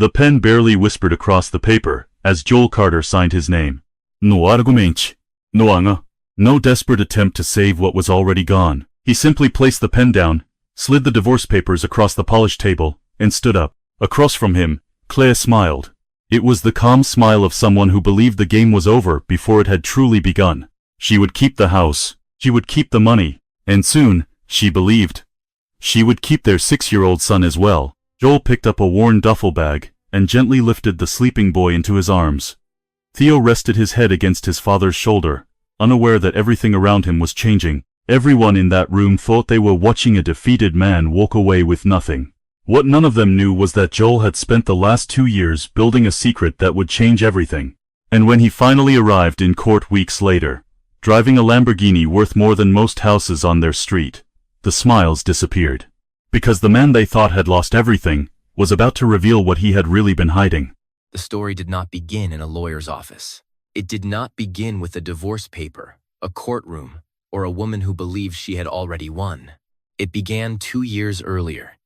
The pen barely whispered across the paper as Joel Carter signed his name. No argument. No anger. No desperate attempt to save what was already gone. He simply placed the pen down, slid the divorce papers across the polished table, and stood up. Across from him, Claire smiled. It was the calm smile of someone who believed the game was over before it had truly begun. She would keep the house. She would keep the money. And soon, she believed, she would keep their 6-year-old son as well. Joel picked up a worn duffel bag and gently lifted the sleeping boy into his arms. Theo rested his head against his father's shoulder, unaware that everything around him was changing. Everyone in that room thought they were watching a defeated man walk away with nothing. What none of them knew was that Joel had spent the last 2 years building a secret that would change everything. And when he finally arrived in court weeks later, driving a Lamborghini worth more than most houses on their street, the smiles disappeared. Because the man they thought had lost everything was about to reveal what he had really been hiding. The story did not begin in a lawyer's office. It did not begin with a divorce paper, a courtroom, or a woman who believed she had already won. It began 2 years earlier,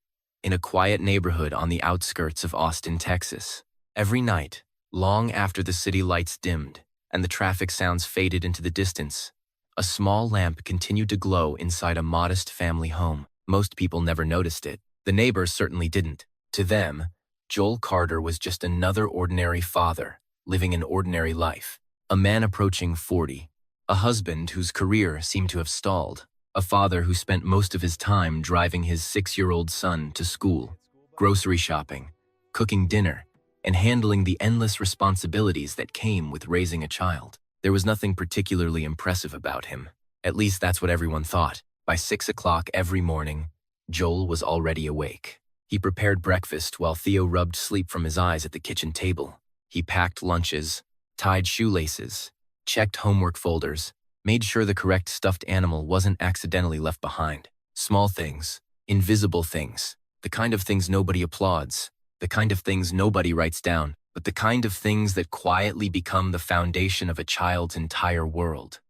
in a quiet neighborhood on the outskirts of Austin, Texas. Every night, long after the city lights dimmed and the traffic sounds faded into the distance, a small lamp continued to glow inside a modest family home. Most people never noticed it. The neighbors certainly didn't. To them, Joel Carter was just another ordinary father, living an ordinary life. A man approaching 40, a husband whose career seemed to have stalled, a father who spent most of his time driving his 6-year-old son to school, grocery shopping, cooking dinner, and handling the endless responsibilities that came with raising a child. There was nothing particularly impressive about him. At least that's what everyone thought. By 6 o'clock every morning, Joel was already awake. He prepared breakfast while Theo rubbed sleep from his eyes at the kitchen table. He packed lunches, tied shoelaces, checked homework folders, made sure the correct stuffed animal wasn't accidentally left behind. Small things, invisible things, the kind of things nobody applauds, the kind of things nobody writes down, but the kind of things that quietly become the foundation of a child's entire world.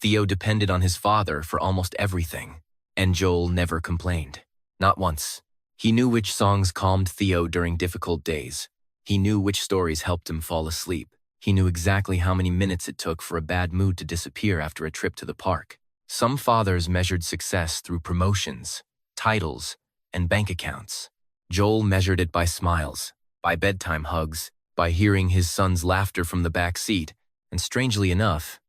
Theo depended on his father for almost everything, and Joel never complained. Not once. He knew which songs calmed Theo during difficult days. He knew which stories helped him fall asleep. He knew exactly how many minutes it took for a bad mood to disappear after a trip to the park. Some fathers measured success through promotions, titles, and bank accounts. Joel measured it by smiles, by bedtime hugs, by hearing his son's laughter from the back seat, and strangely enough,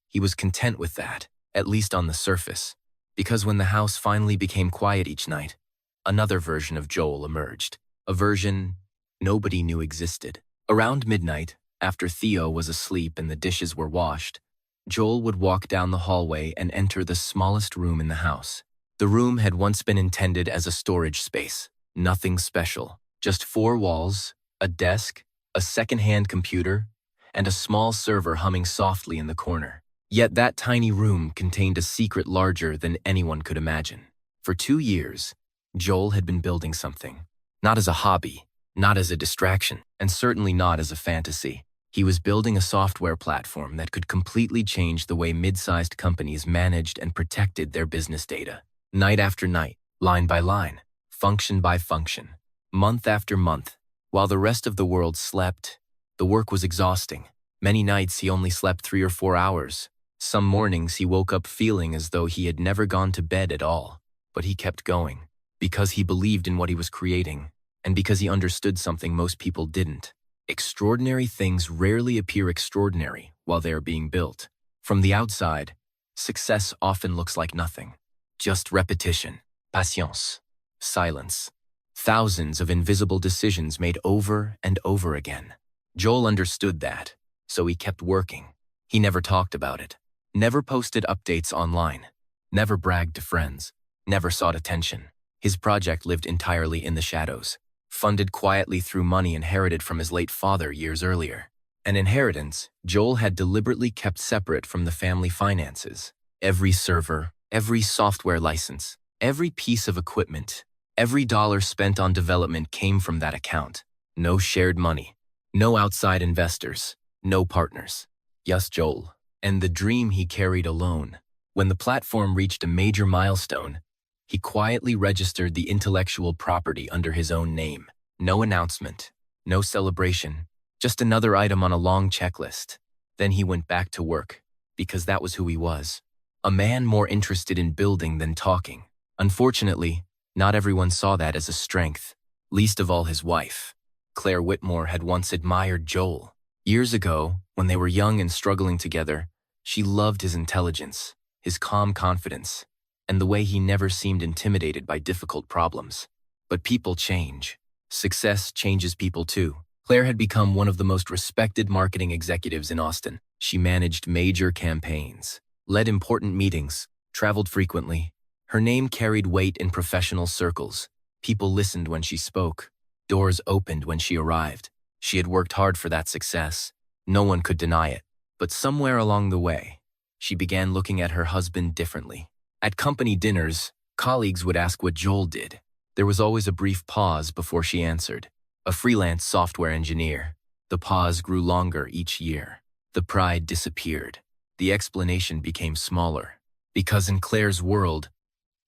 he was content with that, at least on the surface, because when the house finally became quiet each night, another version of Joel emerged, a version nobody knew existed. Around midnight, after Theo was asleep and the dishes were washed, Joel would walk down the hallway and enter the smallest room in the house. The room had once been intended as a storage space, nothing special, just 4 walls, a desk, a second-hand computer, and a small server humming softly in the corner. Yet that tiny room contained a secret larger than anyone could imagine. For 2 years, Joel had been building something. Not as a hobby, not as a distraction, and certainly not as a fantasy. He was building a software platform that could completely change the way mid-sized companies managed and protected their business data. Night after night, line by line, function by function, month after month, while the rest of the world slept, the work was exhausting. Many nights he only slept 3 or 4 hours. Some mornings he woke up feeling as though he had never gone to bed at all. But he kept going, because he believed in what he was creating, and because he understood something most people didn't. Extraordinary things rarely appear extraordinary while they are being built. From the outside, success often looks like nothing. Just repetition, patience, silence. Thousands of invisible decisions made over and over again. Joel understood that, so he kept working. He never talked about it, never posted updates online, never bragged to friends, never sought attention. His project lived entirely in the shadows, funded quietly through money inherited from his late father years earlier. An inheritance Joel had deliberately kept separate from the family finances. Every server, every software license, every piece of equipment, every dollar spent on development came from that account. No shared money, no outside investors, no partners. Just Joel, and the dream he carried alone. When the platform reached a major milestone, he quietly registered the intellectual property under his own name. No announcement, No celebration, just another item on a long checklist. Then he went back to work, because that was who he was. A man more interested in building than talking. Unfortunately, not everyone saw that as a strength, least of all his wife. Claire Whitmore had once admired Joel. Years ago, when they were young and struggling together, she loved his intelligence, his calm confidence, and the way he never seemed intimidated by difficult problems. But people change. Success changes people too. Claire had become one of the most respected marketing executives in Austin. She managed major campaigns, led important meetings, traveled frequently. Her name carried weight in professional circles. People listened when she spoke. Doors opened when she arrived. She had worked hard for that success. No one could deny it. But somewhere along the way, she began looking at her husband differently. At company dinners, colleagues would ask what Joel did. There was always a brief pause before she answered. A freelance software engineer. The pause grew longer each year. The pride disappeared. The explanation became smaller. Because in Claire's world,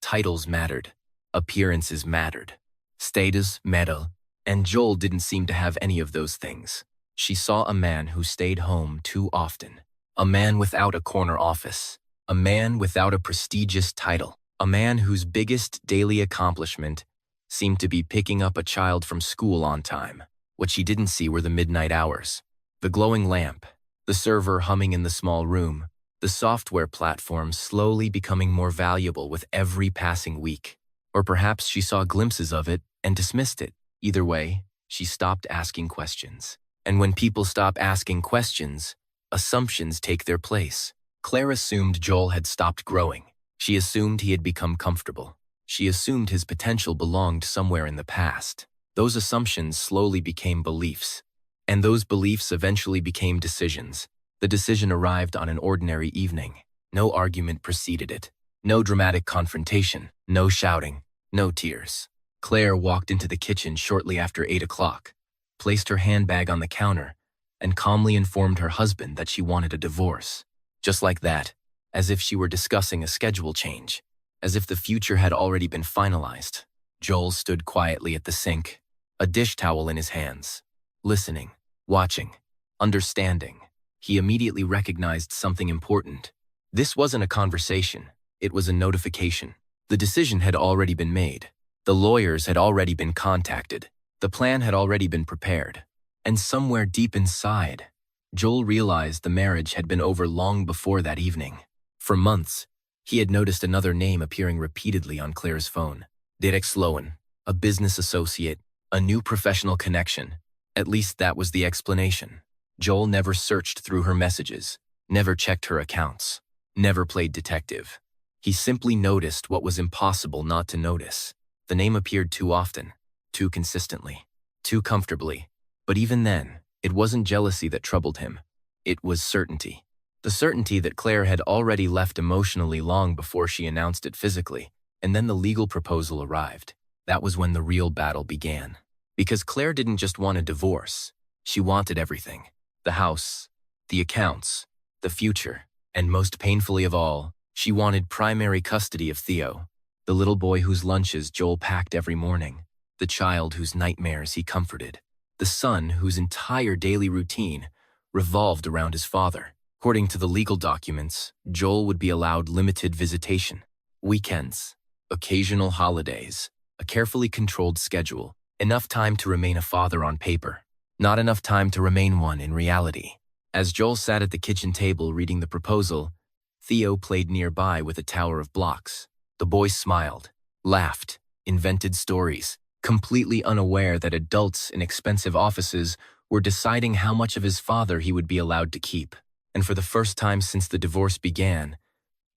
titles mattered. Appearances mattered. Status mattered. And Joel didn't seem to have any of those things. She saw a man who stayed home too often. A man without a corner office. A man without a prestigious title. A man whose biggest daily accomplishment seemed to be picking up a child from school on time. What she didn't see were the midnight hours. The glowing lamp. The server humming in the small room. The software platform slowly becoming more valuable with every passing week. Or perhaps she saw glimpses of it and dismissed it. Either way, she stopped asking questions. And when people stop asking questions, assumptions take their place. Claire assumed Joel had stopped growing. She assumed he had become comfortable. She assumed his potential belonged somewhere in the past. Those assumptions slowly became beliefs. And those beliefs eventually became decisions. The decision arrived on an ordinary evening. No argument preceded it. No dramatic confrontation. No shouting. No tears. Claire walked into the kitchen shortly after 8 o'clock, placed her handbag on the counter, and calmly informed her husband that she wanted a divorce. Just like that, as if she were discussing a schedule change, as if the future had already been finalized. Joel stood quietly at the sink, a dish towel in his hands, listening, watching, understanding. He immediately recognized something important. This wasn't a conversation, it was a notification. The decision had already been made. The lawyers had already been contacted. The plan had already been prepared. And somewhere deep inside, Joel realized the marriage had been over long before that evening. For months, he had noticed another name appearing repeatedly on Claire's phone. Derek Sloan, a business associate, a new professional connection. At least that was the explanation. Joel never searched through her messages, never checked her accounts, never played detective. He simply noticed what was impossible not to notice. The name appeared too often, too consistently, too comfortably. But even then, it wasn't jealousy that troubled him. It was certainty. The certainty that Claire had already left emotionally long before she announced it physically, and then the legal proposal arrived. That was when the real battle began. Because Claire didn't just want a divorce. She wanted everything. The house, the accounts, the future, and most painfully of all, she wanted primary custody of Theo, the little boy whose lunches Joel packed every morning, the child whose nightmares he comforted, the son whose entire daily routine revolved around his father. According to the legal documents, Joel would be allowed limited visitation, weekends, occasional holidays, a carefully controlled schedule, enough time to remain a father on paper, not enough time to remain one in reality. As Joel sat at the kitchen table reading the proposal, Theo played nearby with a tower of blocks. The boy smiled, laughed, invented stories, completely unaware that adults in expensive offices were deciding how much of his father he would be allowed to keep. And for the first time since the divorce began,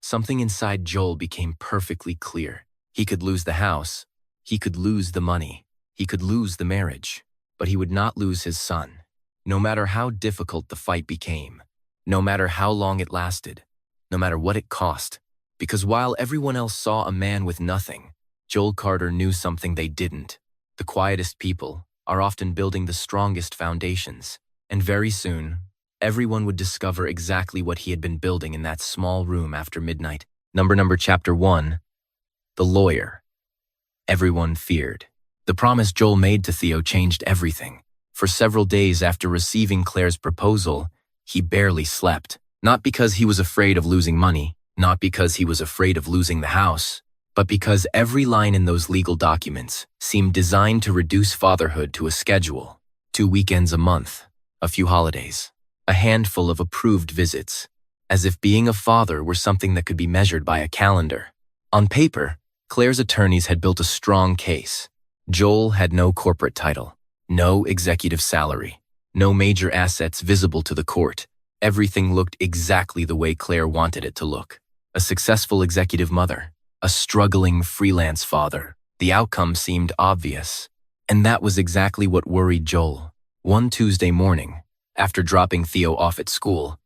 something inside Joel became perfectly clear. He could lose the house, he could lose the money, he could lose the marriage, but he would not lose his son. No matter how difficult the fight became, no matter how long it lasted, no matter what it cost. Because while everyone else saw a man with nothing, Joel Carter knew something they didn't. The quietest people are often building the strongest foundations. And very soon, everyone would discover exactly what he had been building in that small room after midnight. Chapter 1. The Lawyer. Everyone feared. The promise Joel made to Theo changed everything. For several days after receiving Claire's proposal, he barely slept. Not because he was afraid of losing money, not because he was afraid of losing the house, but because every line in those legal documents seemed designed to reduce fatherhood to a schedule. 2 weekends a month, a few holidays, a handful of approved visits, as if being a father were something that could be measured by a calendar. On paper, Claire's attorneys had built a strong case. Joel had no corporate title, no executive salary, no major assets visible to the court. Everything looked exactly the way Claire wanted it to look. A successful executive mother, a struggling freelance father. The outcome seemed obvious. And that was exactly what worried Joel. One Tuesday morning, after dropping Theo off at school,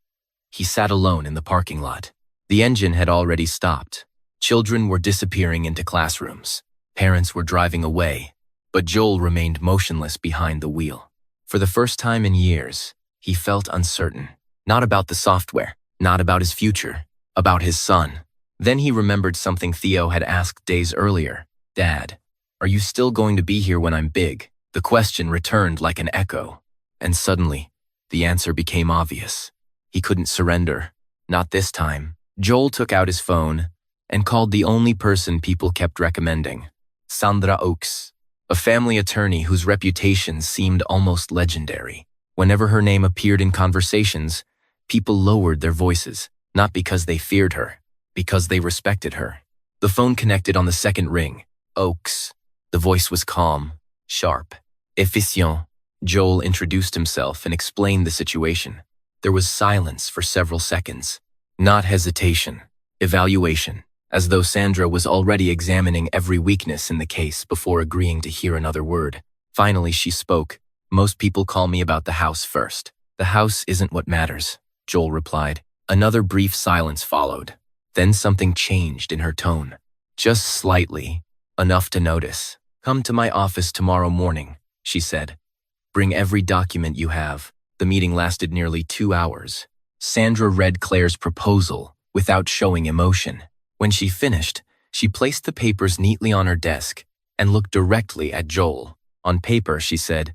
he sat alone in the parking lot. The engine had already stopped. Children were disappearing into classrooms. Parents were driving away, but Joel remained motionless behind the wheel. For the first time in years, he felt uncertain. Not about the software, not about his future, about his son. Then he remembered something Theo had asked days earlier. "Dad, are you still going to be here when I'm big?" The question returned like an echo. And suddenly, the answer became obvious. He couldn't surrender. Not this time. Joel took out his phone and called the only person people kept recommending, Sandra Oaks, a family attorney whose reputation seemed almost legendary. Whenever her name appeared in conversations, people lowered their voices, not because they feared her, because they respected her. The phone connected on the second ring. Oaks. The voice was calm, sharp, efficient. Joel introduced himself and explained the situation. There was silence for several seconds. Not hesitation, evaluation, as though Sandra was already examining every weakness in the case before agreeing to hear another word. Finally, she spoke. "Most people call me about the house first." "The house isn't what matters," Joel replied. Another brief silence followed. Then something changed in her tone. Just slightly, enough to notice. "Come to my office tomorrow morning," she said. "Bring every document you have." The meeting lasted nearly 2 hours. Sandra read Claire's proposal without showing emotion. When she finished, she placed the papers neatly on her desk and looked directly at Joel. On paper, she said,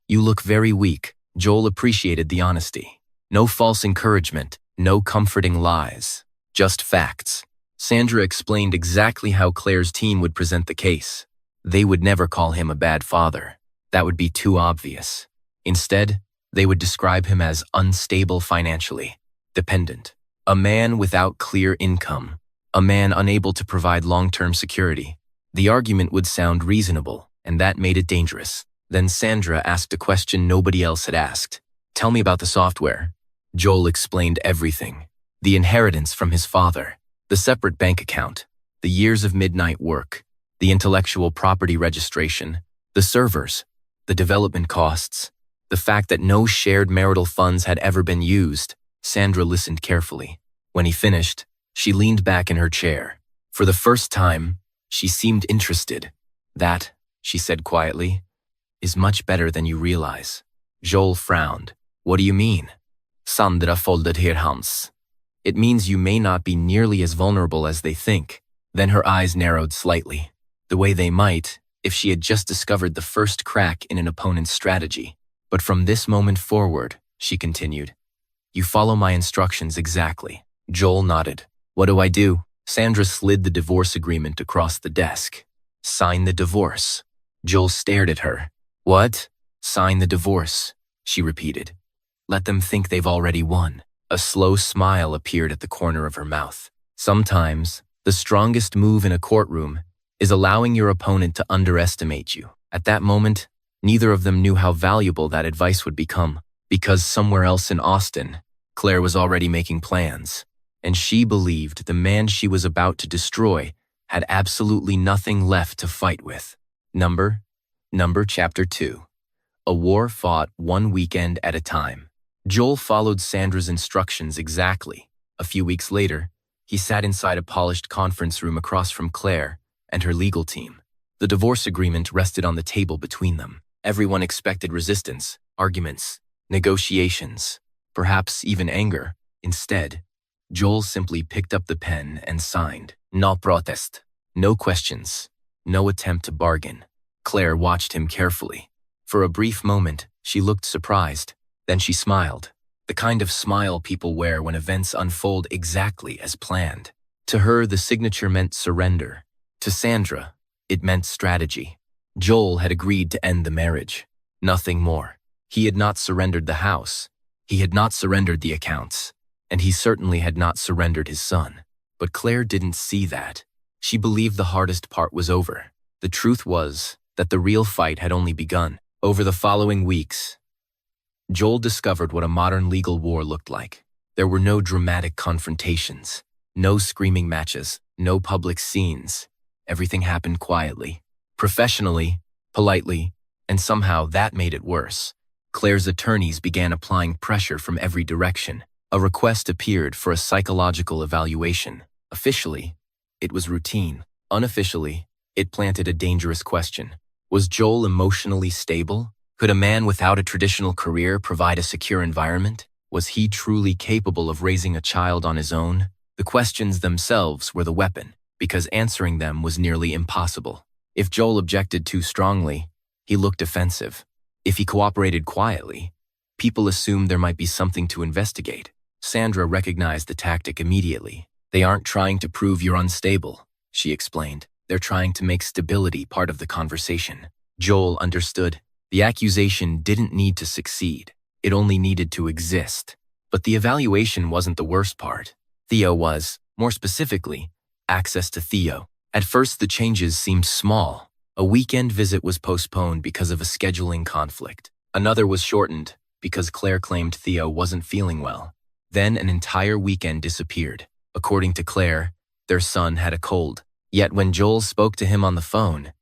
"You look very weak." Joel appreciated the honesty. No false encouragement, no comforting lies, just facts. Sandra explained exactly how Claire's team would present the case. They would never call him a bad father. That would be too obvious. Instead, they would describe him as unstable financially, dependent, a man without clear income, a man unable to provide long-term security. The argument would sound reasonable, and that made it dangerous. Then Sandra asked a question nobody else had asked. "Tell me about the software." Joel explained everything. The inheritance from his father, the separate bank account, the years of midnight work, the intellectual property registration, the servers, the development costs, the fact that no shared marital funds had ever been used. Sandra listened carefully. When he finished, she leaned back in her chair. For the first time, she seemed interested. "That," she said quietly, "is much better than you realize." Joel frowned. "What do you mean?" Sandra folded her hands. "It means you may not be nearly as vulnerable as they think." Then her eyes narrowed slightly, the way they might if she had just discovered the first crack in an opponent's strategy. "But from this moment forward," she continued, "you follow my instructions exactly." Joel nodded. "What do I do?" Sandra slid the divorce agreement across the desk. "Sign the divorce." Joel stared at her. "What?" "Sign the divorce," she repeated. "Let them think they've already won." A slow smile appeared at the corner of her mouth. Sometimes, the strongest move in a courtroom is allowing your opponent to underestimate you. At that moment, neither of them knew how valuable that advice would become, because somewhere else in Austin, Claire was already making plans, and she believed the man she was about to destroy had absolutely nothing left to fight with. Number Chapter 2. A war fought one weekend at a time. Joel followed Sandra's instructions exactly. A few weeks later, he sat inside a polished conference room across from Claire and her legal team. The divorce agreement rested on the table between them. Everyone expected resistance, arguments, negotiations, perhaps even anger. Instead, Joel simply picked up the pen and signed. No protest. No questions. No attempt to bargain. Claire watched him carefully. For a brief moment, She looked surprised. Then she smiled. The kind of smile people wear when events unfold exactly as planned. To her, the signature meant surrender. To Sandra, it meant strategy. Joel had agreed to end the marriage. Nothing more. He had not surrendered the house. He had not surrendered the accounts. And he certainly had not surrendered his son. But Claire didn't see that. She believed the hardest part was over. The truth was that the real fight had only begun. Over the following weeks, Joel discovered what a modern legal war looked like. There were no dramatic confrontations, no screaming matches, no public scenes. Everything happened quietly, professionally, politely, and somehow that made it worse. Claire's attorneys began applying pressure from every direction. A request appeared for a psychological evaluation. Officially, it was routine. Unofficially, it planted a dangerous question. Was Joel emotionally stable? Could a man without a traditional career provide a secure environment? Was he truly capable of raising a child on his own? The questions themselves were the weapon, because answering them was nearly impossible. If Joel objected too strongly, he looked defensive. If he cooperated quietly, people assumed there might be something to investigate. Sandra recognized the tactic immediately. They aren't trying to prove you're unstable, she explained. They're trying to make stability part of the conversation. Joel understood. The accusation didn't need to succeed. It only needed to exist. But the evaluation wasn't the worst part. Theo was, more specifically, access to Theo. At first, the changes seemed small. A weekend visit was postponed because of a scheduling conflict. Another was shortened because Claire claimed Theo wasn't feeling well. Then an entire weekend disappeared. According to Claire, their son had a cold. Yet when Joel spoke to him on the phone,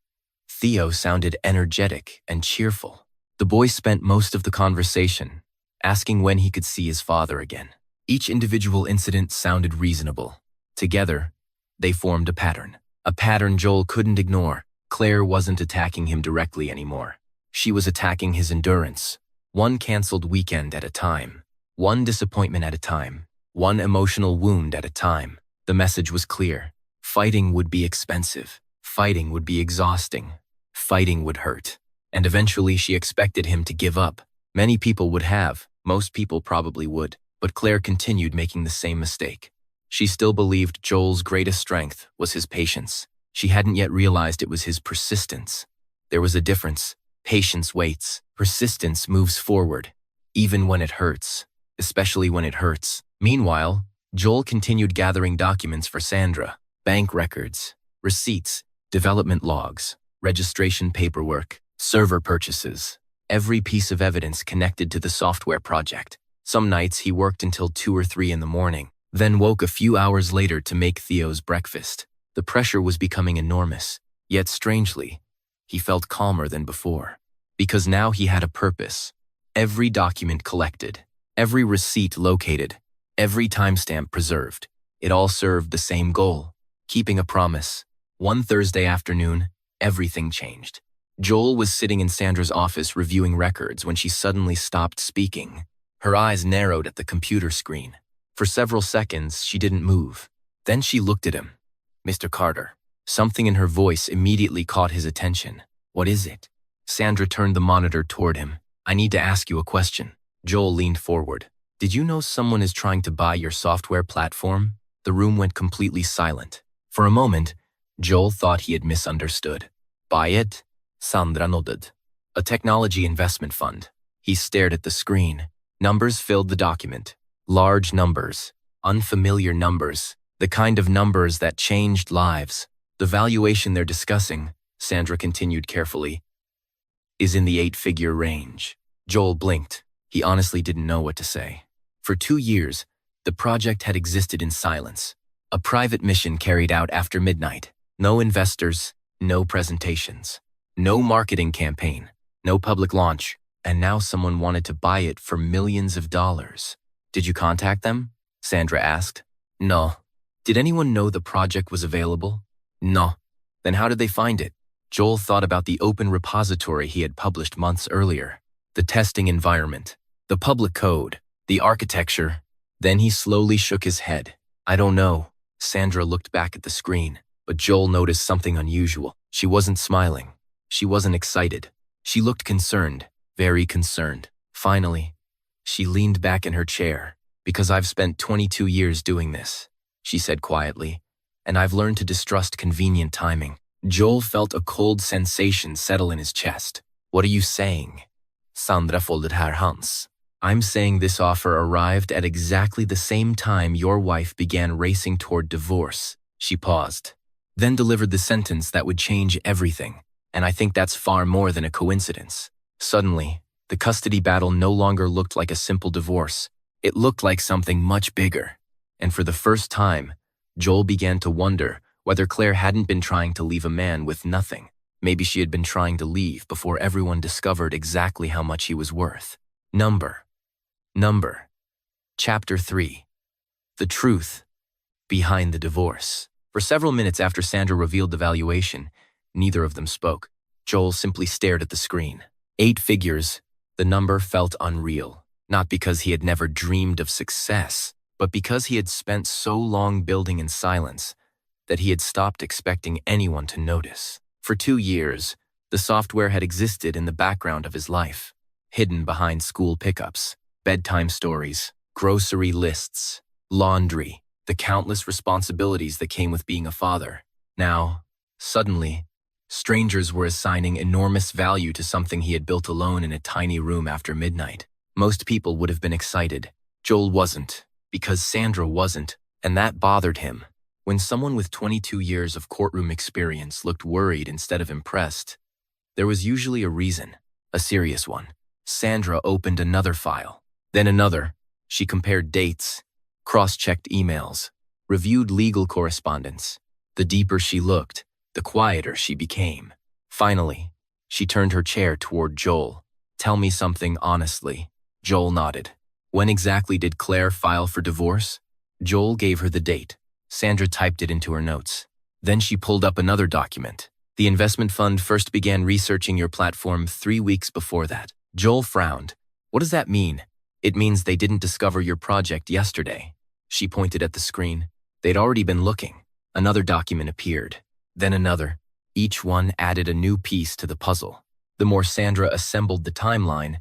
Theo sounded energetic and cheerful. The boy spent most of the conversation asking when he could see his father again. Each individual incident sounded reasonable. Together, they formed a pattern Joel couldn't ignore. Claire wasn't attacking him directly anymore. She was attacking his endurance, one canceled weekend at a time, one disappointment at a time, one emotional wound at a time. The message was clear. Fighting would be expensive. Fighting would be exhausting. Fighting would hurt. And eventually she expected him to give up. Many people would have. Most people probably would. But Claire continued making the same mistake. She still believed Joel's greatest strength was his patience. She hadn't yet realized it was his persistence. There was a difference. Patience waits. Persistence moves forward, even when it hurts, especially when it hurts. Meanwhile, Joel continued gathering documents for Sandra. Bank records, receipts, development logs, registration paperwork, server purchases. Every piece of evidence connected to the software project. Some nights he worked until 2 or 3 in the morning, then woke a few hours later to make Theo's breakfast. The pressure was becoming enormous, yet strangely, he felt calmer than before. Because now he had a purpose. Every document collected, every receipt located, every timestamp preserved. It all served the same goal, keeping a promise. One Thursday afternoon, everything changed. Joel was sitting in Sandra's office reviewing records when she suddenly stopped speaking. Her eyes narrowed at the computer screen. For several seconds, she didn't move. Then she looked at him. "Mr. Carter." Something in her voice immediately caught his attention. "What is it?" Sandra turned the monitor toward him. "I need to ask you a question." Joel leaned forward. "Did you know someone is trying to buy your software platform?" The room went completely silent. For a moment, Joel thought he had misunderstood. "Buy it?" Sandra nodded. "A technology investment fund." He stared at the screen. Numbers filled the document. Large numbers, unfamiliar numbers, the kind of numbers that changed lives. "The valuation they're discussing," Sandra continued carefully, "is in the 8-figure range." Joel blinked. He honestly didn't know what to say. For 2 years, the project had existed in silence. A private mission carried out after midnight. No investors, no presentations, no marketing campaign, no public launch. And now someone wanted to buy it for millions of dollars. "Did you contact them?" Sandra asked. "No." "Did anyone know the project was available?" "No." "Then how did they find it?" Joel thought about the open repository he had published months earlier, the testing environment, the public code, the architecture. Then he slowly shook his head. "I don't know." Sandra looked back at the screen, but Joel noticed something unusual. She wasn't smiling. She wasn't excited. She looked concerned. very concerned. Finally, she leaned back in her chair. Because I've spent 22 years doing this, she said quietly, and I've learned to distrust convenient timing. Joel felt a cold sensation settle in his chest. What are you saying? Sandra folded her hands. I'm saying this offer arrived at exactly the same time your wife began racing toward divorce. She paused, then delivered the sentence that would change everything, and I think that's far more than a coincidence. Suddenly, the custody battle no longer looked like a simple divorce. It looked like something much bigger. And for the first time, Joel began to wonder whether Claire hadn't been trying to leave a man with nothing. Maybe she had been trying to leave before everyone discovered exactly how much he was worth. Number. Chapter 3. The Truth Behind the Divorce. For several minutes after Sandra revealed the valuation, neither of them spoke. Joel simply stared at the screen. 8 figures. The number felt unreal, not because he had never dreamed of success, but because he had spent so long building in silence that he had stopped expecting anyone to notice. For 2 years, the software had existed in the background of his life, hidden behind school pickups, bedtime stories, grocery lists, laundry, the countless responsibilities that came with being a father. Now, suddenly, strangers were assigning enormous value to something he had built alone in a tiny room after midnight. Most people would have been excited. Joel wasn't, because Sandra wasn't, and that bothered him. When someone with 22 years of courtroom experience looked worried instead of impressed, there was usually a reason, a serious one. Sandra opened another file, then another. She compared dates, cross-checked emails, reviewed legal correspondence. The deeper she looked, the quieter she became. Finally, she turned her chair toward Joel. Tell me something honestly. Joel nodded. When exactly did Claire file for divorce? Joel gave her the date. Sandra typed it into her notes. Then she pulled up another document. The investment fund first began researching your platform 3 weeks before that. Joel frowned. What does that mean? It means they didn't discover your project yesterday. She pointed at the screen. They'd already been looking. Another document appeared. Then another. Each one added a new piece to the puzzle. The more Sandra assembled the timeline,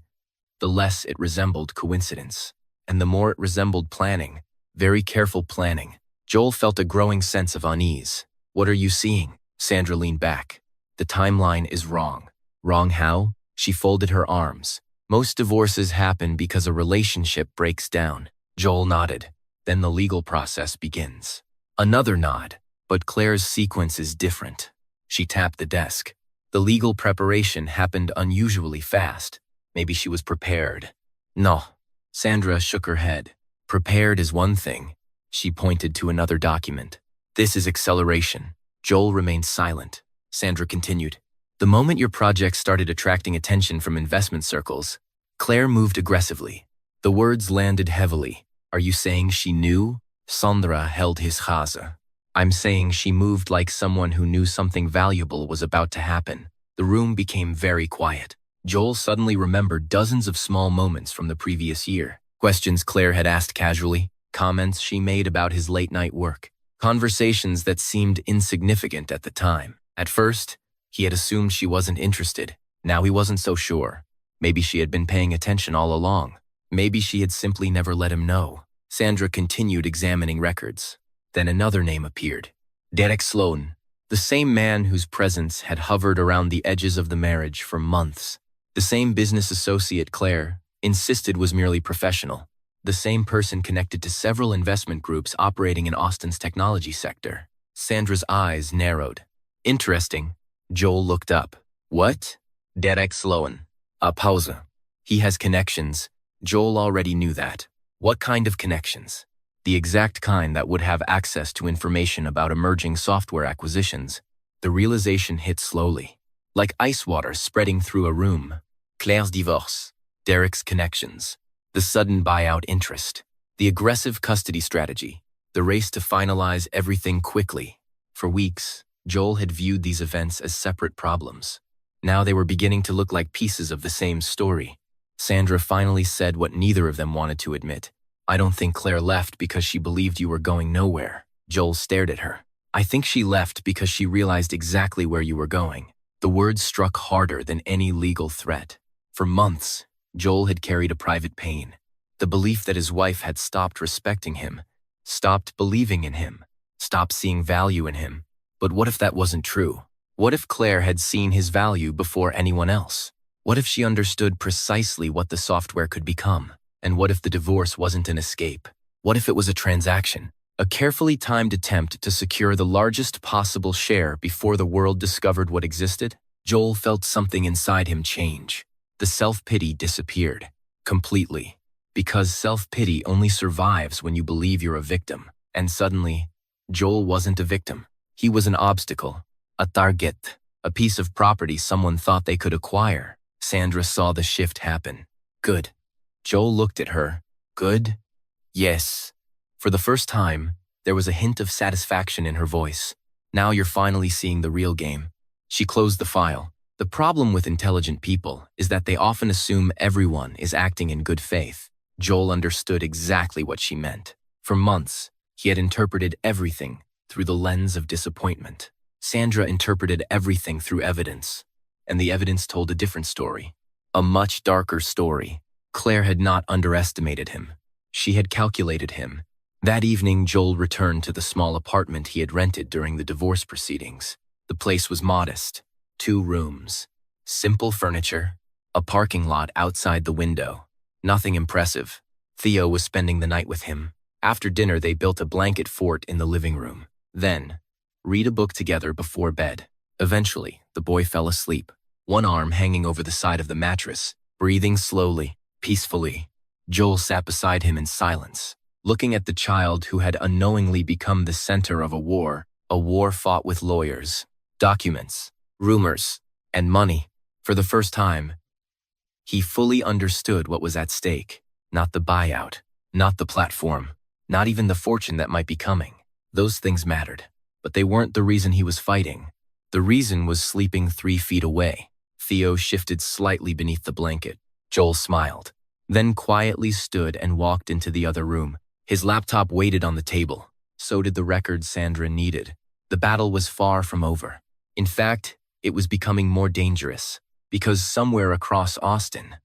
the less it resembled coincidence. And the more it resembled planning, very careful planning. Joel felt a growing sense of unease. What are you seeing? Sandra leaned back. The timeline is wrong. Wrong how? She folded her arms. Most divorces happen because a relationship breaks down. Joel nodded. Then the legal process begins. Another nod. But Claire's sequence is different. She tapped the desk. The legal preparation happened unusually fast. Maybe she was prepared. No. Sandra shook her head. Prepared is one thing. She pointed to another document. This is acceleration. Joel remained silent. Sandra continued. The moment your project started attracting attention from investment circles, Claire moved aggressively. The words landed heavily. Are you saying she knew? Sandra held his chaza. I'm saying she moved like someone who knew something valuable was about to happen. The room became very quiet. Joel suddenly remembered dozens of small moments from the previous year. Questions Claire had asked casually, comments she made about his late-night work, conversations that seemed insignificant at the time. At first, he had assumed she wasn't interested. Now he wasn't so sure. Maybe she had been paying attention all along. Maybe she had simply never let him know. Sandra continued examining records. Then another name appeared. Derek Sloan, the same man whose presence had hovered around the edges of the marriage for months. The same business associate Claire insisted was merely professional. The same person connected to several investment groups operating in Austin's technology sector. Sandra's eyes narrowed. Interesting. Joel looked up. What? Derek Sloan. A pause. He has connections. Joel already knew that. What kind of connections? The exact kind that would have access to information about emerging software acquisitions. The realization hit slowly, like ice water spreading through a room. Claire's divorce. Derek's connections. The sudden buyout interest. The aggressive custody strategy. The race to finalize everything quickly. For weeks, Joel had viewed these events as separate problems. Now they were beginning to look like pieces of the same story. Sandra finally said what neither of them wanted to admit. I don't think Claire left because she believed you were going nowhere. Joel stared at her. I think she left because she realized exactly where you were going. The words struck harder than any legal threat. For months, Joel had carried a private pain. The belief that his wife had stopped respecting him, stopped believing in him, stopped seeing value in him. But what if that wasn't true? What if Claire had seen his value before anyone else? What if she understood precisely what the software could become? And what if the divorce wasn't an escape? What if it was a transaction? A carefully timed attempt to secure the largest possible share before the world discovered what existed? Joel felt something inside him change. The self-pity disappeared. Completely. Because self-pity only survives when you believe you're a victim. And suddenly, Joel wasn't a victim. He was an obstacle, a target, a piece of property someone thought they could acquire. Sandra saw the shift happen. Good. Joel looked at her. Good? Yes. For the first time, there was a hint of satisfaction in her voice. Now you're finally seeing the real game. She closed the file. The problem with intelligent people is that they often assume everyone is acting in good faith. Joel understood exactly what she meant. For months, he had interpreted everything through the lens of disappointment. Sandra interpreted everything through evidence, and the evidence told a different story, a much darker story. Claire had not underestimated him. She had calculated him. That evening, Joel returned to the small apartment he had rented during the divorce proceedings. The place was modest. 2 rooms, simple furniture, a parking lot outside the window. Nothing impressive. Theo was spending the night with him. After dinner, they built a blanket fort in the living room. Then, read a book together before bed. Eventually, the boy fell asleep, one arm hanging over the side of the mattress, breathing slowly, peacefully. Joel sat beside him in silence, looking at the child who had unknowingly become the center of a war fought with lawyers, documents, rumors, and money. For the first time, he fully understood what was at stake. Not the buyout, not the platform, not even the fortune that might be coming. Those things mattered, but they weren't the reason he was fighting. The reason was sleeping 3 feet away. Theo shifted slightly beneath the blanket. Joel smiled, then quietly stood and walked into the other room. His laptop waited on the table. So did the record Sandra needed. The battle was far from over. In fact, it was becoming more dangerous, because somewhere across Austin,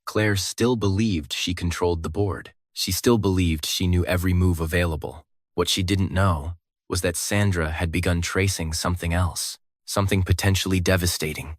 Claire still believed she controlled the board. She still believed she knew every move available. What she didn't know was that Sandra had begun tracing something else, something potentially devastating.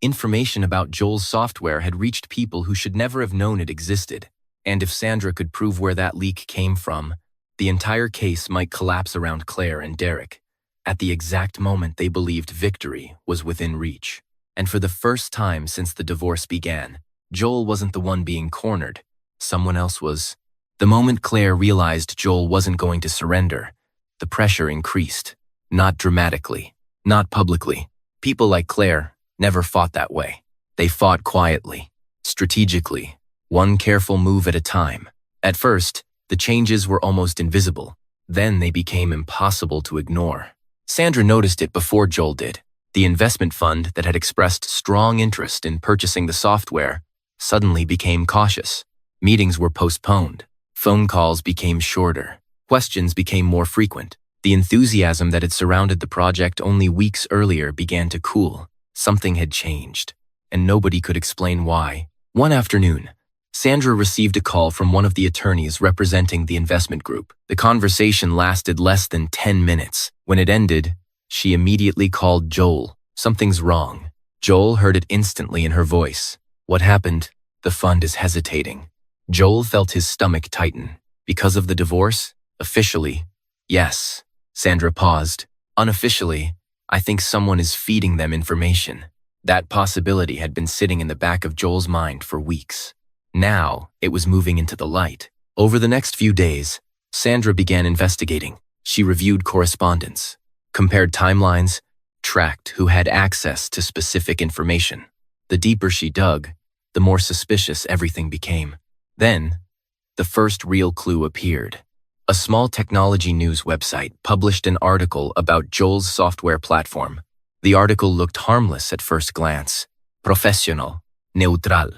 Information about Joel's software had reached people who should never have known it existed, and if Sandra could prove where that leak came from, the entire case might collapse around Claire and Derek. At the exact moment they believed victory was within reach. And for the first time since the divorce began, Joel wasn't the one being cornered. Someone else was. The moment Claire realized Joel wasn't going to surrender, the pressure increased. Not dramatically, not publicly. People like Claire never fought that way. They fought quietly, strategically, one careful move at a time. At first, the changes were almost invisible. Then they became impossible to ignore. Sandra noticed it before Joel did. The investment fund that had expressed strong interest in purchasing the software suddenly became cautious. Meetings were postponed. Phone calls became shorter. Questions became more frequent. The enthusiasm that had surrounded the project only weeks earlier began to cool. Something had changed, and nobody could explain why. One afternoon, Sandra received a call from one of the attorneys representing the investment group. The conversation lasted less than 10 minutes. When it ended, she immediately called Joel. Something's wrong. Joel heard it instantly in her voice. What happened? The fund is hesitating. Joel felt his stomach tighten. Because of the divorce? Officially, yes. Sandra paused. Unofficially, I think someone is feeding them information. That possibility had been sitting in the back of Joel's mind for weeks. Now, it was moving into the light. Over the next few days, Sandra began investigating. She reviewed correspondence, compared timelines, tracked who had access to specific information. The deeper she dug, the more suspicious everything became. Then, the first real clue appeared. A small technology news website published an article about Joel's software platform. The article looked harmless at first glance. Professional, neutral,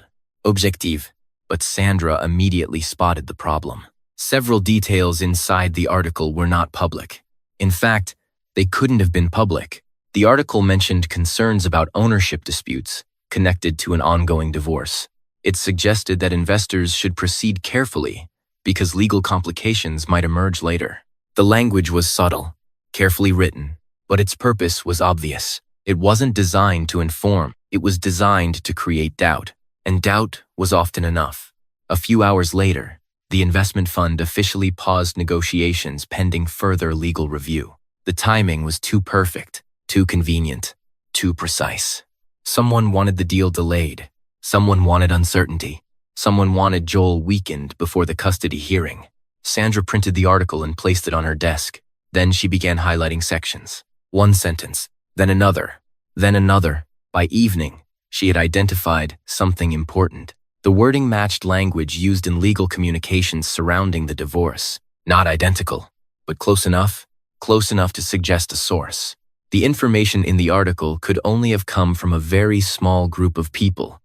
objective. But Sandra immediately spotted the problem. Several details inside the article were not public. In fact, they couldn't have been public. The article mentioned concerns about ownership disputes, connected to an ongoing divorce. It suggested that investors should proceed carefully because legal complications might emerge later. The language was subtle, carefully written, but its purpose was obvious. It wasn't designed to inform, it was designed to create doubt, and doubt was often enough. A few hours later, the investment fund officially paused negotiations pending further legal review. The timing was too perfect, too convenient, too precise. Someone wanted the deal delayed. Someone wanted uncertainty. Someone wanted Joel weakened before the custody hearing. Sandra printed the article and placed it on her desk. Then she began highlighting sections. One sentence, then another, then another. By evening, she had identified something important. The wording matched language used in legal communications surrounding the divorce. Not identical, but close enough to suggest a source. The information in the article could only have come from a very small group of people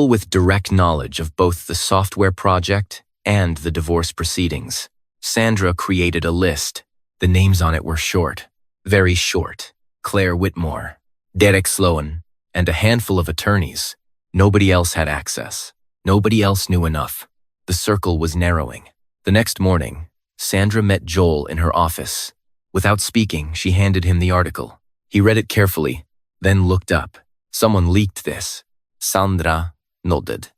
with direct knowledge of both the software project and the divorce proceedings. Sandra created a list. The names on it were short, very short. Claire Whitmore, Derek Sloan, and a handful of attorneys. Nobody else had access. Nobody else knew enough. The circle was narrowing. The next morning, Sandra met Joel in her office. Without speaking, she handed him the article. He read it carefully, then looked up. Someone leaked this. Sandra nodded.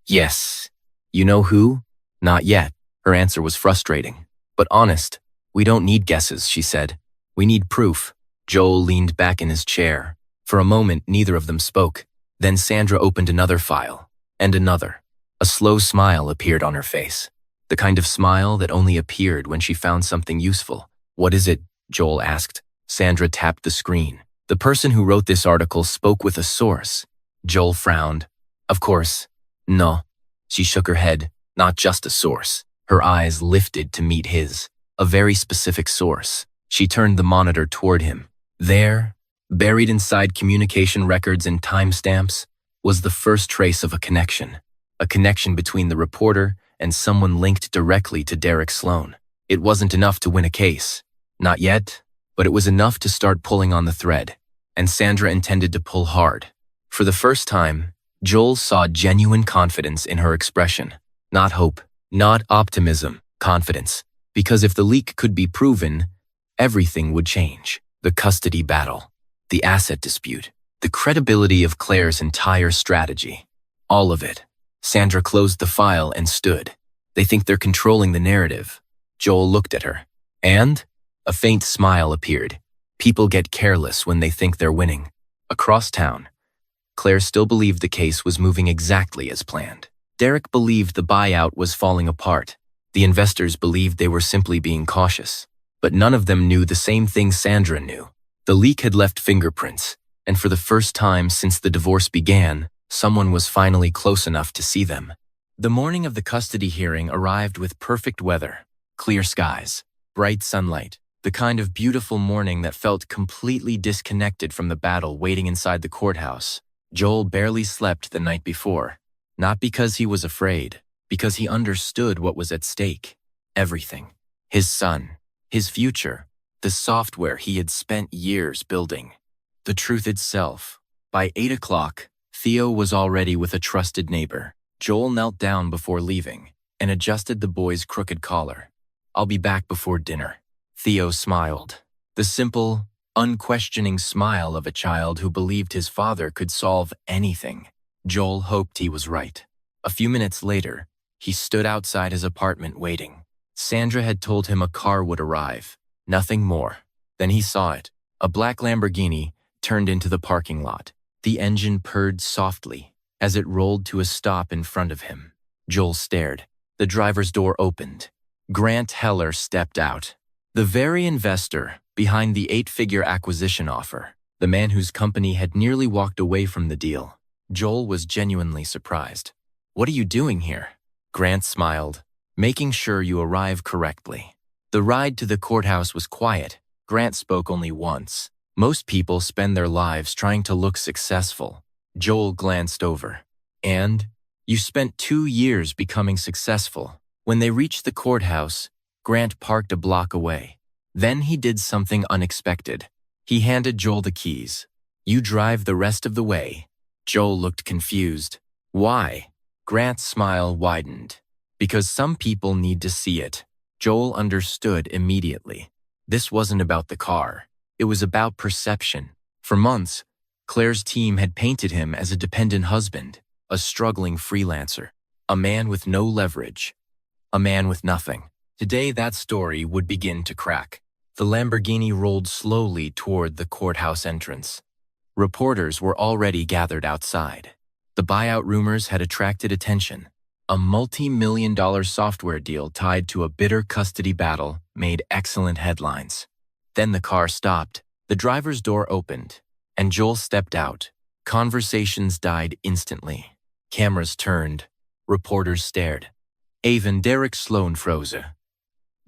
Yes. You know who? Not yet. Her answer was frustrating, but honest. We don't need guesses, she said. We need proof. Joel leaned back in his chair. For a moment, neither of them spoke. Then Sandra opened another file, and another. A slow smile appeared on her face. The kind of smile that only appeared when she found something useful. What is it? Joel asked. Sandra tapped the screen. The person who wrote this article spoke with a source. Joel frowned. Of course. No. She shook her head. Not just a source. Her eyes lifted to meet his. A very specific source. She turned the monitor toward him. There, buried inside communication records and timestamps, was the first trace of a connection between the reporter and someone linked directly to Derek Sloan. It wasn't enough to win a case. Not yet, but it was enough to start pulling on the thread. And Sandra intended to pull hard. For the first time, Joel saw genuine confidence in her expression. Not hope, not optimism, confidence. Because if the leak could be proven, everything would change. The custody battle, the asset dispute, the credibility of Claire's entire strategy. All of it. Sandra closed the file and stood. They think they're controlling the narrative. Joel looked at her. And? A faint smile appeared. People get careless when they think they're winning. Across town, Claire still believed the case was moving exactly as planned. Derek believed the buyout was falling apart. The investors believed they were simply being cautious. But none of them knew the same thing Sandra knew. The leak had left fingerprints, and for the first time since the divorce began, someone was finally close enough to see them. The morning of the custody hearing arrived with perfect weather, clear skies, bright sunlight, the kind of beautiful morning that felt completely disconnected from the battle waiting inside the courthouse. Joel barely slept the night before, not because he was afraid, because he understood what was at stake. Everything. His son. His future, the software he had spent years building. The truth itself. By 8 o'clock, Theo was already with a trusted neighbor. Joel knelt down before leaving and adjusted the boy's crooked collar. I'll be back before dinner. Theo smiled. The simple, unquestioning smile of a child who believed his father could solve anything. Joel hoped he was right. A few minutes later, he stood outside his apartment waiting. Sandra had told him a car would arrive, nothing more. Then he saw it. A black Lamborghini turned into the parking lot. The engine purred softly as it rolled to a stop in front of him. Joel stared. The driver's door opened. Grant Heller stepped out. The very investor behind the 8-figure acquisition offer. The man whose company had nearly walked away from the deal. Joel was genuinely surprised. What are you doing here? Grant smiled. Making sure you arrive correctly. The ride to the courthouse was quiet. Grant spoke only once. Most people spend their lives trying to look successful. Joel glanced over. And? You spent 2 years becoming successful. When they reached the courthouse, Grant parked a block away. Then he did something unexpected. He handed Joel the keys. You drive the rest of the way. Joel looked confused. Why? Grant's smile widened. Because some people need to see it. Joel understood immediately. This wasn't about the car. It was about perception. For months, Claire's team had painted him as a dependent husband, a struggling freelancer, a man with no leverage, a man with nothing. Today, that story would begin to crack. The Lamborghini rolled slowly toward the courthouse entrance. Reporters were already gathered outside. The buyout rumors had attracted attention. A multi-million-dollar software deal tied to a bitter custody battle made excellent headlines. Then the car stopped, the driver's door opened, and Joel stepped out. Conversations died instantly. Cameras turned. Reporters stared. Even Derek Sloan froze.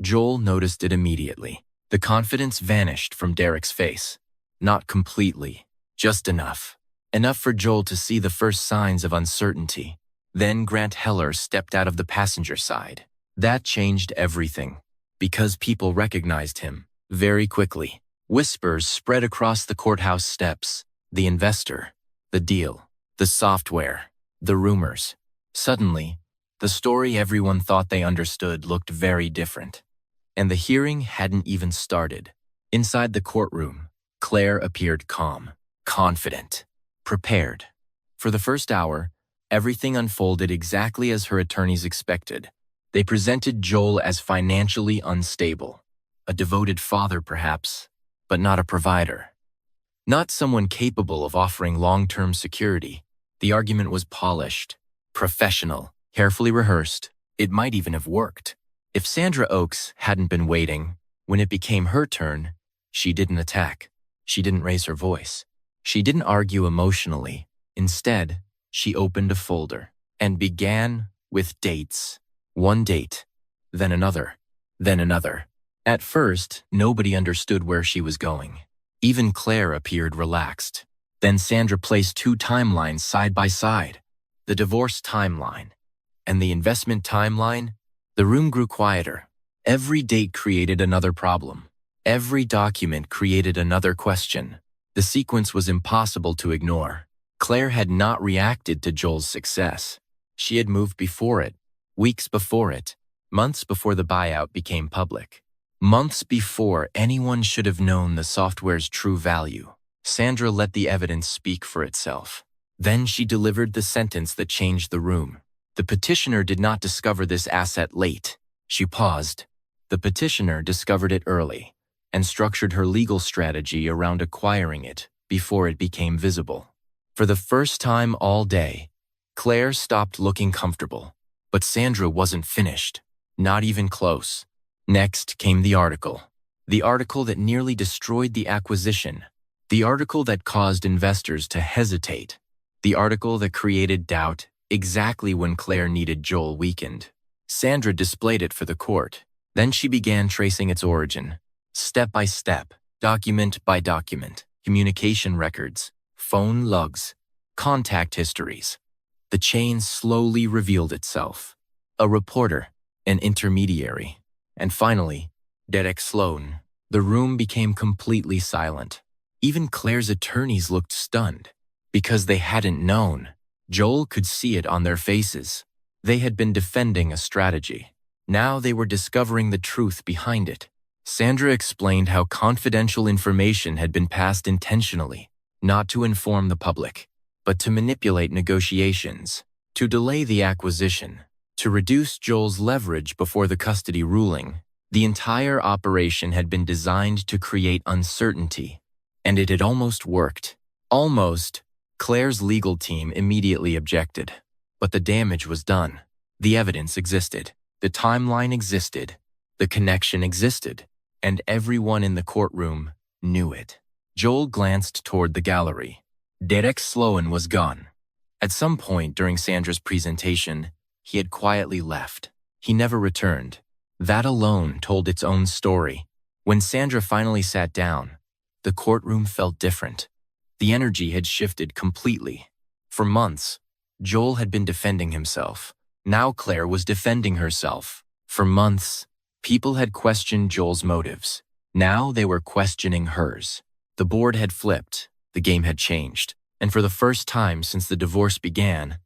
Joel noticed it immediately. The confidence vanished from Derek's face. Not completely, just enough. Enough for Joel to see the first signs of uncertainty. Then Grant Heller stepped out of the passenger side. That changed everything, because people recognized him very quickly. Whispers spread across the courthouse steps. The investor, the deal, the software, the rumors. Suddenly, the story everyone thought they understood looked very different. And the hearing hadn't even started. Inside the courtroom, Claire appeared calm, confident, prepared. For the first hour, everything unfolded exactly as her attorneys expected. They presented Joel as financially unstable, a devoted father perhaps, but not a provider. Not someone capable of offering long-term security. The argument was polished, professional, carefully rehearsed. It might even have worked. If Sandra Oaks hadn't been waiting, when it became her turn, she didn't attack. She didn't raise her voice. She didn't argue emotionally. Instead, she opened a folder and began with dates. One date, then another, then another. At first, nobody understood where she was going. Even Claire appeared relaxed. Then Sandra placed two timelines side by side, the divorce timeline and the investment timeline. The room grew quieter. Every date created another problem. Every document created another question. The sequence was impossible to ignore. Claire had not reacted to Joel's success. She had moved before it, weeks before it, months before the buyout became public. Months before anyone should have known the software's true value. Sandra let the evidence speak for itself. Then she delivered the sentence that changed the room. The petitioner did not discover this asset late. She paused. The petitioner discovered it early and structured her legal strategy around acquiring it before it became visible. For the first time all day, Claire stopped looking comfortable. But Sandra wasn't finished. Not even close. Next came the article. The article that nearly destroyed the acquisition. The article that caused investors to hesitate. The article that created doubt exactly when Claire needed Joel weakened. Sandra displayed it for the court. Then she began tracing its origin. Step by step, document by document, communication records, phone logs, contact histories. The chain slowly revealed itself. A reporter, an intermediary, and finally, Derek Sloan. The room became completely silent. Even Claire's attorneys looked stunned. Because they hadn't known. Joel could see it on their faces. They had been defending a strategy. Now they were discovering the truth behind it. Sandra explained how confidential information had been passed intentionally, not to inform the public, but to manipulate negotiations, to delay the acquisition, to reduce Joel's leverage before the custody ruling. The entire operation had been designed to create uncertainty, and it had almost worked. Almost. Claire's legal team immediately objected, but the damage was done. The evidence existed, the timeline existed, the connection existed, and everyone in the courtroom knew it. Joel glanced toward the gallery. Derek Sloan was gone. At some point during Sandra's presentation, he had quietly left. He never returned. That alone told its own story. When Sandra finally sat down, the courtroom felt different. The energy had shifted completely. For months, Joel had been defending himself. Now Claire was defending herself. For months, people had questioned Joel's motives. Now they were questioning hers. The board had flipped. The game had changed. And for the first time since the divorce began,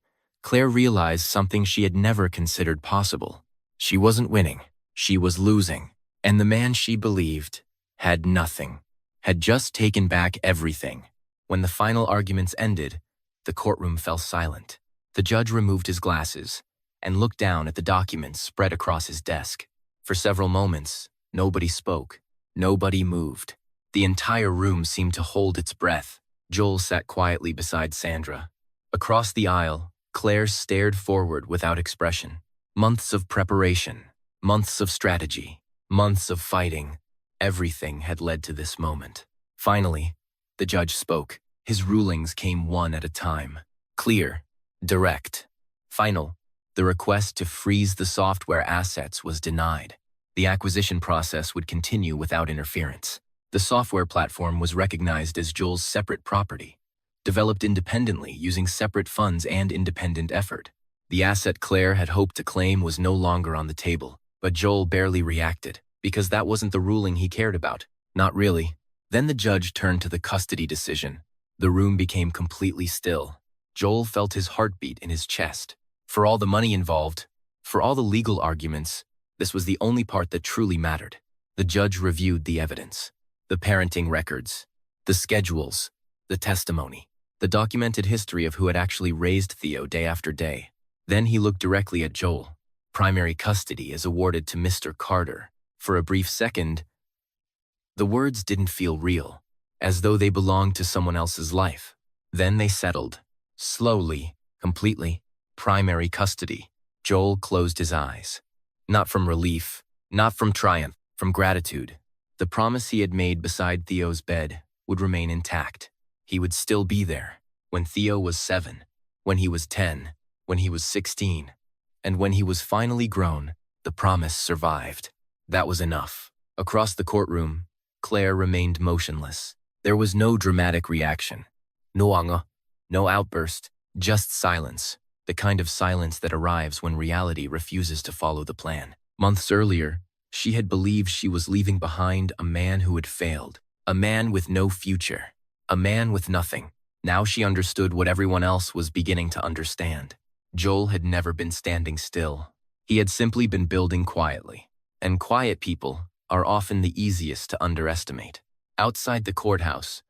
Claire realized something she had never considered possible. She wasn't winning, she was losing. And the man she believed had nothing, had just taken back everything. When the final arguments ended, the courtroom fell silent. The judge removed his glasses and looked down at the documents spread across his desk. For several moments, nobody spoke. Nobody moved. The entire room seemed to hold its breath. Joel sat quietly beside Sandra. Across the aisle, Claire stared forward without expression. Months of preparation, months of strategy, months of fighting. Everything had led to this moment. Finally, the judge spoke. His rulings came one at a time. Clear, direct, final. The request to freeze the software assets was denied. The acquisition process would continue without interference. The software platform was recognized as Joel's separate property, developed independently using separate funds and independent effort. The asset Claire had hoped to claim was no longer on the table, but Joel barely reacted, because that wasn't the ruling he cared about. Not really. Then the judge turned to the custody decision. The room became completely still. Joel felt his heartbeat in his chest. For all the money involved, for all the legal arguments, this was the only part that truly mattered. The judge reviewed the evidence, the parenting records, the schedules, the testimony, the documented history of who had actually raised Theo day after day. Then he looked directly at Joel. Primary custody is awarded to Mr. Carter. For a brief second, the words didn't feel real, as though they belonged to someone else's life. Then they settled, slowly, completely. Primary custody. Joel closed his eyes. Not from relief, not from triumph, from gratitude. The promise he had made beside Theo's bed would remain intact. He would still be there when Theo was 7, when he was 10, when he was 16, and when he was finally grown. The promise survived. That was enough. Across the courtroom, Claire remained motionless. There was no dramatic reaction. No anger, no outburst, just silence. The kind of silence that arrives when reality refuses to follow the plan. Months earlier, she had believed she was leaving behind a man who had failed, a man with no future, a man with nothing. Now she understood what everyone else was beginning to understand. Joel had never been standing still. He had simply been building quietly. And quiet people are often the easiest to underestimate. Outside the courthouse,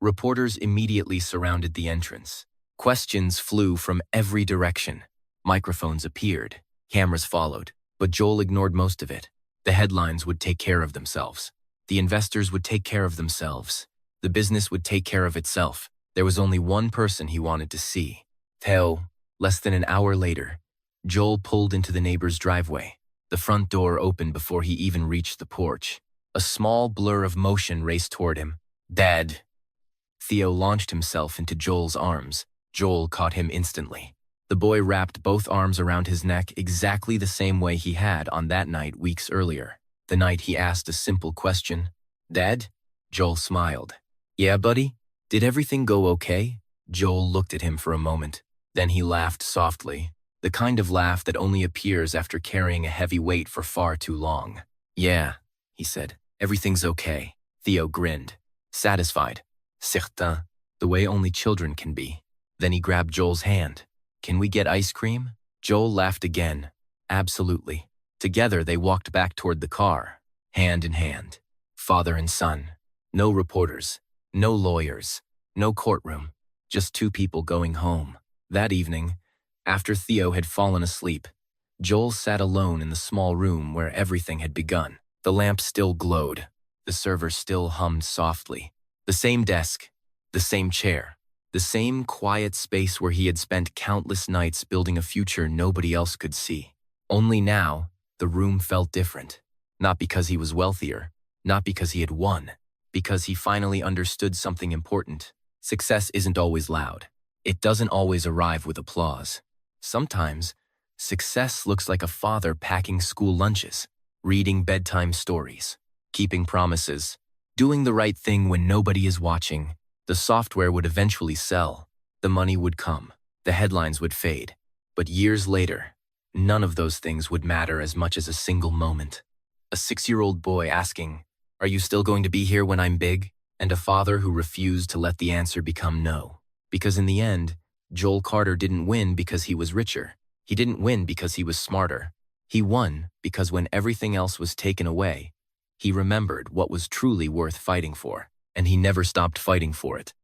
reporters immediately surrounded the entrance. Questions flew from every direction. Microphones appeared. Cameras followed. But Joel ignored most of it. The headlines would take care of themselves. The investors would take care of themselves. The business would take care of itself. There was only one person he wanted to see. Theo. Less than an hour later, Joel pulled into the neighbor's driveway. The front door opened before he even reached the porch. A small blur of motion raced toward him. Dad. Theo launched himself into Joel's arms. Joel caught him instantly. The boy wrapped both arms around his neck exactly the same way he had on that night weeks earlier. The night he asked a simple question. Dad? Joel smiled. Yeah, buddy? Did everything go okay? Joel looked at him for a moment. Then he laughed softly, the kind of laugh that only appears after carrying a heavy weight for far too long. Yeah, he said. Everything's okay. Theo grinned, satisfied. Certain, the way only children can be. Then he grabbed Joel's hand. Can we get ice cream? Joel laughed again. Absolutely. Together they walked back toward the car, hand in hand. Father and son. No reporters, no lawyers, no courtroom. Just two people going home. That evening, after Theo had fallen asleep, Joel sat alone in the small room where everything had begun. The lamp still glowed. The server still hummed softly. The same desk, the same chair. The same quiet space where he had spent countless nights building a future nobody else could see. Only now, the room felt different. Not because he was wealthier, not because he had won, because he finally understood something important. Success isn't always loud. It doesn't always arrive with applause. Sometimes, success looks like a father packing school lunches, reading bedtime stories, keeping promises, doing the right thing when nobody is watching. The software would eventually sell. The money would come. The headlines would fade. But years later, none of those things would matter as much as a single moment. A 6-year-old boy asking, "Are you still going to be here when I'm big?" And a father who refused to let the answer become no. Because in the end, Joel Carter didn't win because he was richer. He didn't win because he was smarter. He won because when everything else was taken away, he remembered what was truly worth fighting for, and he never stopped fighting for it.